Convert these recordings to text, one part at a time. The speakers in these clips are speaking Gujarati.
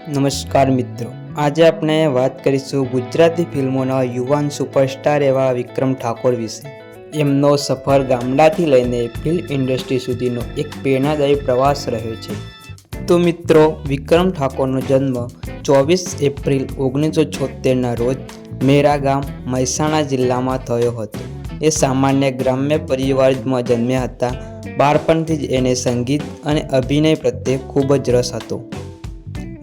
નમસ્કાર મિત્રો, આજે આપણે વાત કરીશું ગુજરાતી ફિલ્મોના યુવાન સુપરસ્ટાર એવા વિક્રમ ઠાકોર વિશે. એમનો સફર ગામડાથી લઈને ફિલ્મ ઇન્ડસ્ટ્રી સુધીનો એક પ્રેરણાદાયી પ્રવાસ રહ્યો છે. તો મિત્રો, વિક્રમ ઠાકોરનો જન્મ 24 એપ્રિલ 1976ના રોજ મેરા ગામ, મહેસાણા જિલ્લામાં થયો હતો. એ સામાન્ય ગ્રામ્ય પરિવારમાં જન્મ્યા હતા. બાળપણથી જ એને સંગીત અને અભિનય પ્રત્યે ખૂબ જ રસ હતો.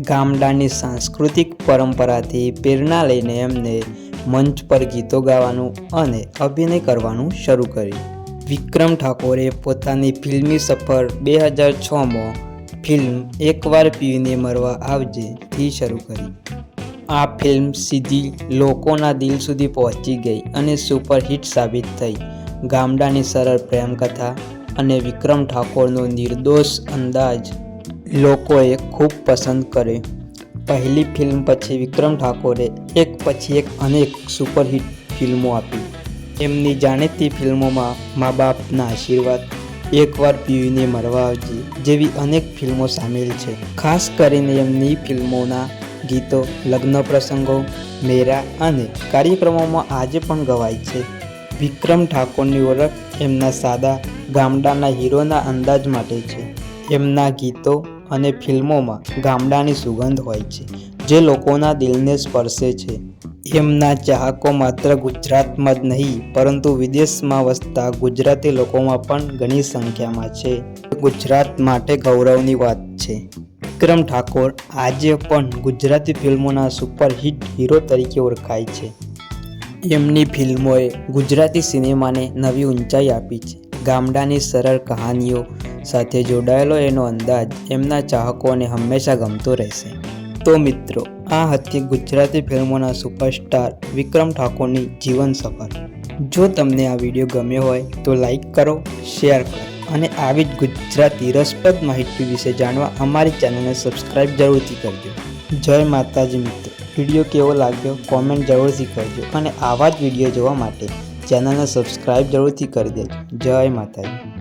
ગામડાની સાંસ્કૃતિક પરંપરાથી પ્રેરણા લઈને એમને મંચ પર ગીતો ગાવાનું અને અભિનય કરવાનું શરૂ કર્યું. વિક્રમ ઠાકોરે પોતાની ફિલ્મી સફર 2006માં ફિલ્મ એકવાર પીવીને મરવા આવજે થી શરૂ કરી. આ ફિલ્મ સીધી લોકોના દિલ સુધી પહોંચી ગઈ અને સુપરહિટ સાબિત થઈ. ગામડાની સરળ પ્રેમકથા અને વિક્રમ ઠાકોરનો નિર્દોષ અંદાજ લોકોએ ખૂબ પસંદ કર્યો. પહેલી ફિલ્મ પછી વિક્રમ ઠાકોરે એક પછી એક અનેક સુપરહિટ ફિલ્મો આપી. એમની જાણીતી ફિલ્મોમાં મા બાપના આશીર્વાદ, એકવાર પીવીને મરવા આવજે જેવી અનેક ફિલ્મો સામેલ છે. ખાસ કરીને એમની ફિલ્મોના ગીતો લગ્ન પ્રસંગો, મેળા અને કાર્યક્રમોમાં આજે પણ ગવાય છે. વિક્રમ ઠાકોરની ઓળખ એમના સાદા ગામડાના હીરોના અંદાજ માટે છે. એમના ગીતો અને ફિલ્મોમાં ગામડાની સુગંધ હોય છે, જે લોકોના દિલને સ્પર્શે છે. એમના ચાહકો માત્ર ગુજરાતમાં જ નહીં પરંતુ વિદેશમાં વસતા ગુજરાતી લોકોમાં પણ ઘણી સંખ્યામાં છે. ગુજરાત માટે ગૌરવની વાત છે. વિક્રમ ઠાકોર આજે પણ ગુજરાતી ફિલ્મોના સુપરહિટ હીરો તરીકે ઓળખાય છે. એમની ફિલ્મોએ ગુજરાતી સિનેમાને નવી ઊંચાઈ આપી છે. ગામડાની સરળ કહાનીઓ સાથે જોડાયેલો એનો અંદાજ એમના ચાહકોને હંમેશા ગમતો રહેશે. તો મિત્રો, આ હતી ગુજરાતી ફિલ્મોના સુપરસ્ટાર વિક્રમ ઠાકોરની જીવન સફર. જો તમને આ વિડીયો ગમ્યો હોય તો લાઈક કરો, શેર કરો અને આવી જ ગુજરાતી રસપ્રદ માહિતી વિશે જાણવા અમારી ચેનલને સબસ્ક્રાઈબ જરૂરથી કરજો. જય માતાજી મિત્રો, વિડીયો કેવો લાગ્યો કોમેન્ટ જરૂરથી કરજો અને આવા જ વિડીયો જોવા માટે ચેનલને સબસ્ક્રાઈબ જરૂરથી કરી દેજો. જય માતાજી.